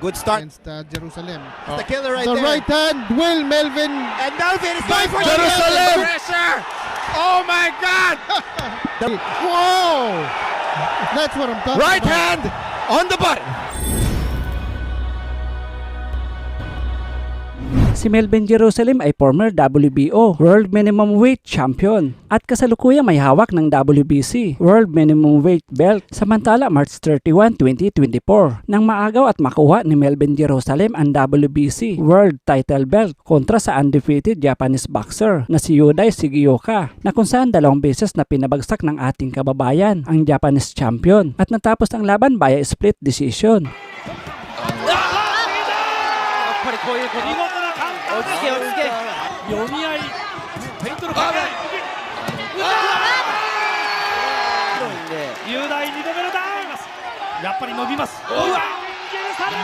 Good start. against Jerusalem. It's the killer right The there. right hand, Will Melvin. And Melvin is going for Jerusalem! pressure. Oh my God! Whoa! That's what I'm talking Right about. hand on the button. Si Melvin Jerusalem ay former WBO World Minimum Weight Champion at kasalukuyang may hawak ng WBC World Minimum Weight Belt samantala March 31, 2024 nang maagaw at makuha ni Melvin Jerusalem ang WBC World Title Belt kontra sa undefeated Japanese boxer na si Yudai Sugioka na kung saan 2 beses na pinabagsak ng ating kababayan ang Japanese champion at natapos ang laban via split decision. やっぱりこういう見事なカウンター落ち着け落ち着け読み合いフェイントの掛け合い雄大2度目のダウンやっぱり伸びますうわジェルサレム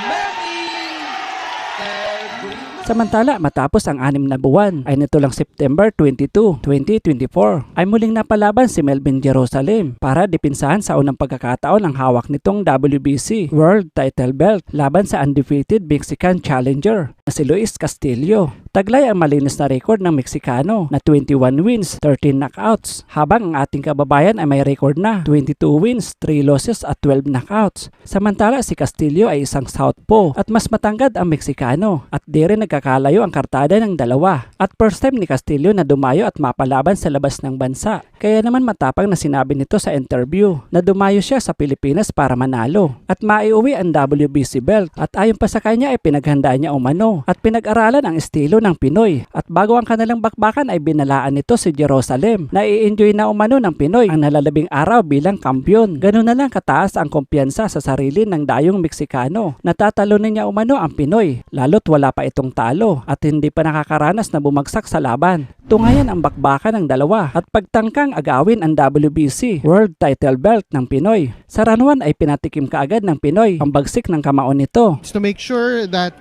Samantala, matapos ang 6 na buwan ay nito lang September 22, 2024 ay muling napalaban si Melvin Jerusalem para dipinsahan sa unang pagkakataon ang hawak nitong WBC World Title Belt laban sa undefeated Mexican challenger na si Luis Castillo. Taglay ang malinis na record ng Meksikano na 21 wins, 13 knockouts habang ang ating kababayan ay may record na 22 wins, 3 losses at 12 knockouts. Samantala si Castillo ay isang southpaw at mas matangkad ang Meksikano at di rin nagkakalayo ang kartada ng dalawa. At first time ni Castillo na dumayo at mapalaban sa labas ng bansa. Kaya naman matapang na sinabi nito sa interview na dumayo siya sa Pilipinas para manalo at maiuwi ang WBC belt at ayon pa sa kanya ay pinaghandaan niya umano at pinag-aralan ang estilo ng Pinoy at bago ang kanilang bakbakan ay binalaan nito si Jerusalem na i-enjoy na umano ng Pinoy ang nalalabing araw bilang kampiyon. Ganun na lang kataas ang kumpiyansa sa sarili ng dayong Meksikano. Natatalunin niya umano ang Pinoy lalo't wala pa itong talo at hindi pa nakakaranas na bumagsak sa laban. Tungayan ang bakbakan ng dalawa at pagtangkang agawin ang WBC World Title Belt ng Pinoy. Sa round 1 ay pinatikim kaagad ng Pinoy ang bagsik ng kamao nito. To make sure that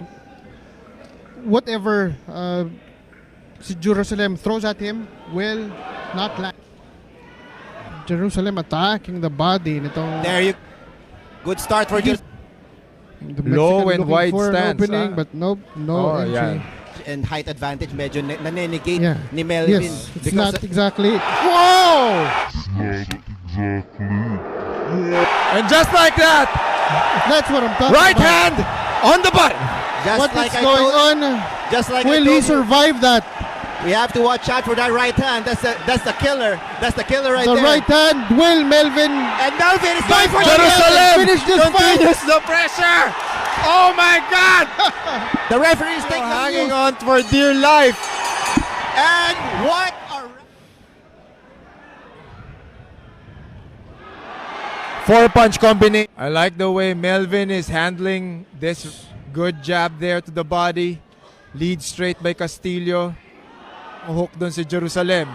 whatever si Jerusalem throws at him will not land. Jerusalem attacking the body nitong There you. Good start for Jerusalem. the Low Mexican and looking wide for an stance, opening, ah. but no Oh, entry. And height advantage medyo nanenegate Yeah. ni Melvin. Yes, it's not exactly. Whoa! And just like that, That's what I'm talking right about. hand on the button. just What like is I going told, on? Just like Will I he told you, survive that? we have to watch out for that right hand. That's the killer. That's the killer right The there. right hand, Will Melvin. And Melvin is going for Jerusalem! Finish this fight. Continues the pressure. Oh my God! The referee is taking Hanging on for dear life. And what a 4-punch combination. I like the way Melvin is handling this good jab there to the body. Lead straight by Castillo. Hook dun si Jerusalem.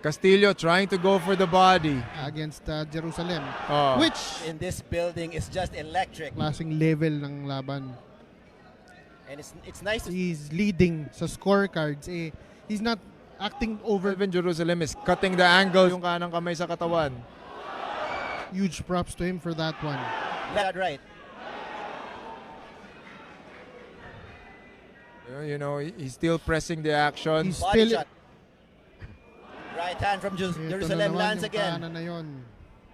Castillo trying to go for the body. Against Jerusalem. Oh. Which in this building is just electric. klaseng level ng laban. And it's nice to He's leading sa scorecards. He's not acting over. Melvin Jerusalem is cutting the angle yung kanang kamay sa katawan. Huge props to him for that one. that right. You know, he's still pressing the action. He's Body still. shot. Right hand from Ito na Jerusalem naman lands yung again. kanan na yun.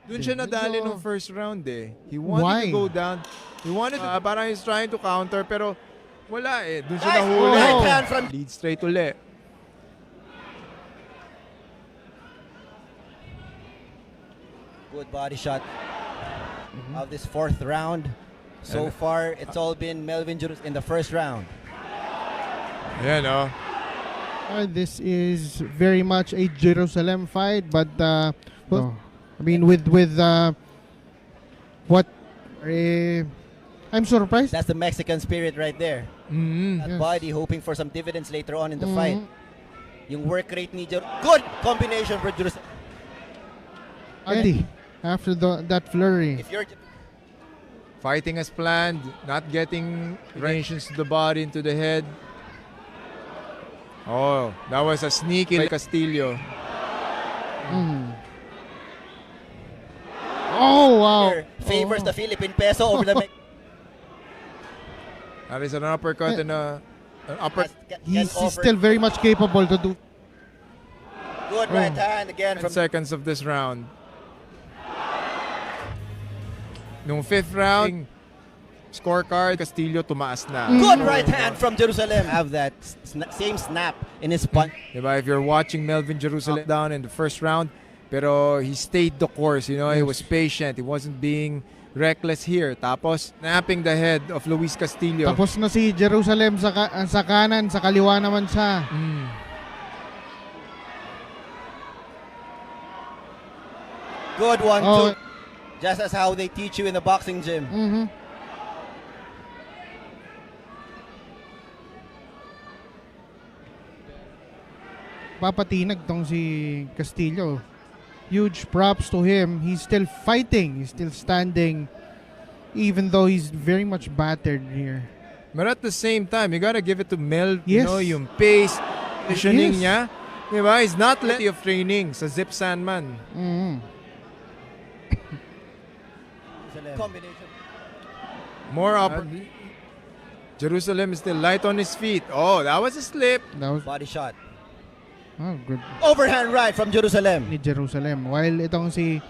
Dun siya nadali Medyo- nung first round eh. He wanted Why? to go down. He wanted to, parang he's trying to counter pero wala eh. Dun siya Nice nahuli. right Oh. hand from Lead straight uli. good body shot of this 4th round. So far, it's all been Melvin Jerusalem in the first round. Yan oh. This is very much a Jerusalem fight, but well, I mean with what I'm surprised. That's the Mexican spirit right there. That Yes. body hoping for some dividends later on in the fight. Yung work rate ni good combination for Jerusalem. Adi, after that flurry. If you're Fighting as planned, not getting ranges to the body, into the head. Oh, that was a sneaky Castillo. Oh wow! favors the Philippine peso over the That is an uppercut and an upper. He's still very much capable to do. Good right hand again from Seconds of this round. Nung 5th round, scorecard, Castillo tumaas na. good right hand from Jerusalem. Have that same snap in his punch. Diba? If you're watching Melvin Jerusalem down in the first round, pero he stayed the course, you know, he was patient, he wasn't being reckless here. Tapos, snapping the head of Luis Castillo. Tapos na si Jerusalem sa kanan, sa kaliwa naman siya. Good one, Oh. too. Just as how they teach you in the boxing gym. Papatinag tong si Castillo. Huge props to him. He's still fighting. He's still standing. Even though he's very much battered here. But at the same time, you gotta give it to Mel, Yes. you know, yung pace, positioning Yes. niya. Diba? He's not letting of training sa Zip Sandman. Combination. More up. Jerusalem is still light on his feet. Oh, that was a slip. That was Body shot. good Overhand right from Jerusalem. ni Jerusalem. While itong si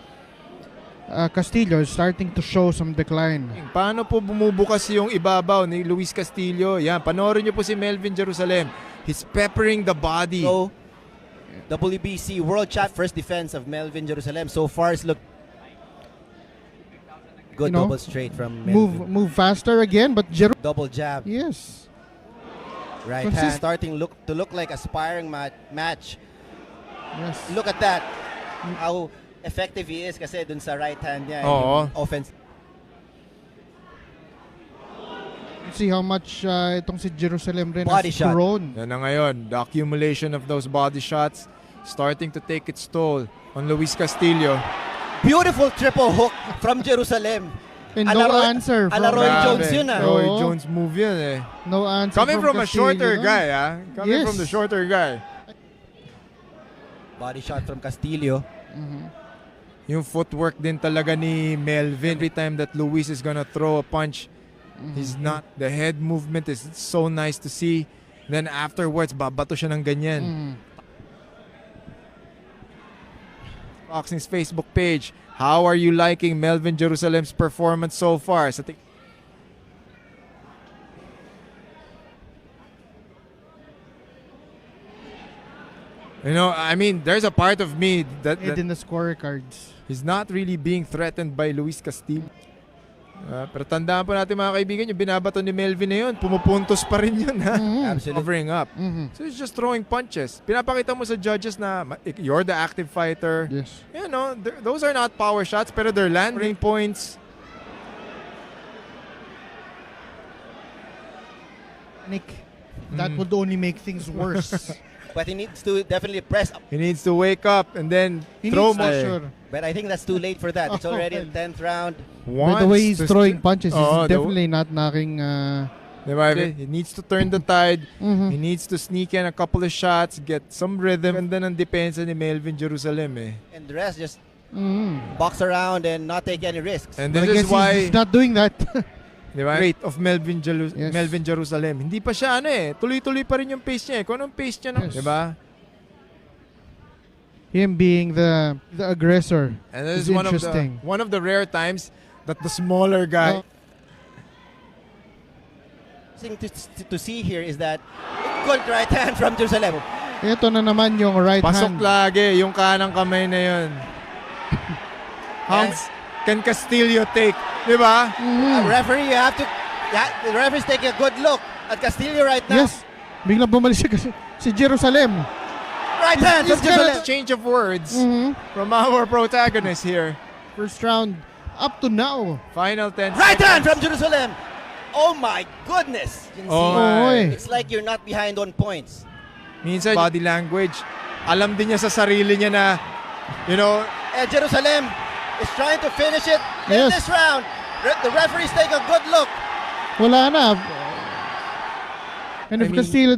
Castillo is starting to show some decline. Paano po bumubukas yung ibabaw ni Luis Castillo? Yan, panoorin niyo po si Melvin Jerusalem. He's peppering the body. So, WBC World Champ first defense of Melvin Jerusalem. So far, it's looked good. You know, Double straight from Melvin. Move faster again, but Double jab. yes. Right Consist- hand starting to look like a sparring match. Yes. Look at that. How effective he is kasi dun sa right hand niya. Oo. yung Offense. See how much itong si Jerusalem rin Body has shot. grown. Yan na ngayon, the accumulation of those body shots starting to take its toll on Luis Castillo. Beautiful triple hook from Jerusalem. And Ala no Roy- answer ala from Roy Grabe. Jones yun, ah. Roy Oo. Jones move yun eh. no answer Coming from a Castillo, shorter no? guy, Coming Yes. from the shorter guy. Body shot from Castillo. Yung footwork din talaga ni Melvin. Every time that Luis is gonna throw a punch, he's not. The head movement is so nice to see. Then afterwards, babato siya ng ganyan. Boxing's Facebook page. How are you liking Melvin Jerusalem's performance so far? You know, I mean, there's a part of me that And in the scorecards. he's not really being threatened by Luis Castillo. Pero tandaan po natin mga kaibigan, yung binabato ni Melvin na yun, pumupuntos pa rin yun ha. Absolutely. Covering up. So he's just throwing punches. Pinapakita mo sa judges na you're the active fighter. Yes. You know, those are not power shots pero they're landing points. Nick, that would only make things worse. But he needs to definitely press up. He needs to wake up and then He throw needs more. to sure. But I think that's too late for that. It's already the 10th round. By the way he's throwing punches, he's Oo, definitely not knocking. Diba? He needs to turn the tide. He needs to sneak in a couple of shots, get some rhythm, and then ang depensa ni Melvin Jerusalem eh. And the rest just box around and not take any risks. And I this guess is why he's not doing that. diba? Rate of Melvin Yes. Melvin Jerusalem. Hindi pa siya tuloy-tuloy pa rin yung pace niya eh. Kung anong pace niya, no? Yes. Diba? Him being the aggressor. And this is is one interesting. of the rare times that the smaller guy Thing to see here is that good right hand from Jerusalem. Ito na naman yung right pasok hand. lagi yung kanang kamay na yun. How can Castillo take? Diba? Referee, the referee's taking a good look at Castillo right now. Yes. Biglang bumalik si Jerusalem. Right hand from It's kind Jerusalem. of change of words from our protagonist here. First round up to now. Final 10 Right hand seconds. from Jerusalem. Oh my goodness. You can Oh, see, Oy. it's like you're not behind on points. Minsan, body language. Alam din niya sa sarili niya na, you know, And Jerusalem is trying to finish it in Yes. this round. The referees take a good look. Wala na. And if I mean- Castillo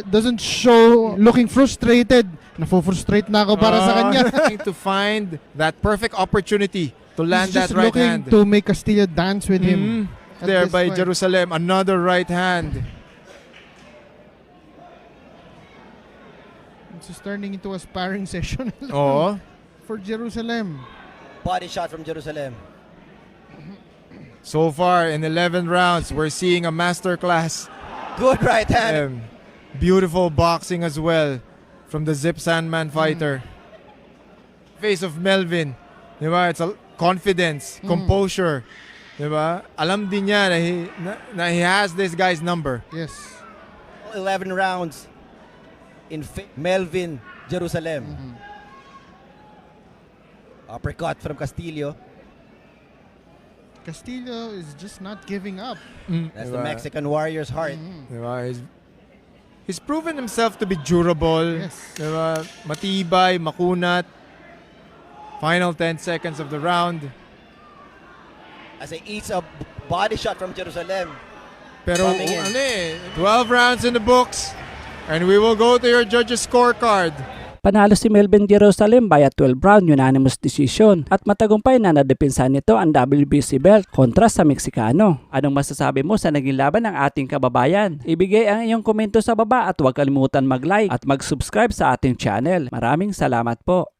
doesn't show looking frustrated, nafo-frustrate na ako para sa kanya. trying to find that perfect opportunity to land He's that just right looking hand. to make Castillo dance with him. At there this by point. Jerusalem. Another right hand. This is turning into a sparring session Oo. for Jerusalem. Body shot from Jerusalem. So far in 11 rounds, we're seeing a masterclass. Good right hand. Beautiful boxing as well from the Zip Sandman fighter. Face of Melvin. Diba? It's a confidence, composure. Diba? Alam din niya na he has this guy's number. Yes. 11 rounds in Melvin Jerusalem. Uppercut from Castillo. Castillo is just not giving up. That's the Mexican warrior's heart. Diba? He's proven himself to be durable. Yes. Diba? Matibay, makunat. Final 10 seconds of the round. As he eats a body shot from Jerusalem. Pero Coming in. 12 rounds in the books. And we will go to your judges' scorecard. Panalo si Melvin Jerusalem via 12-round unanimous decision at matagumpay na nadepensahan nito ang WBC belt kontra sa Meksikano. Anong masasabi mo sa naging laban ng ating kababayan? Ibigay ang iyong komento sa baba at huwag kalimutan mag-like at mag-subscribe sa ating channel. Maraming salamat po.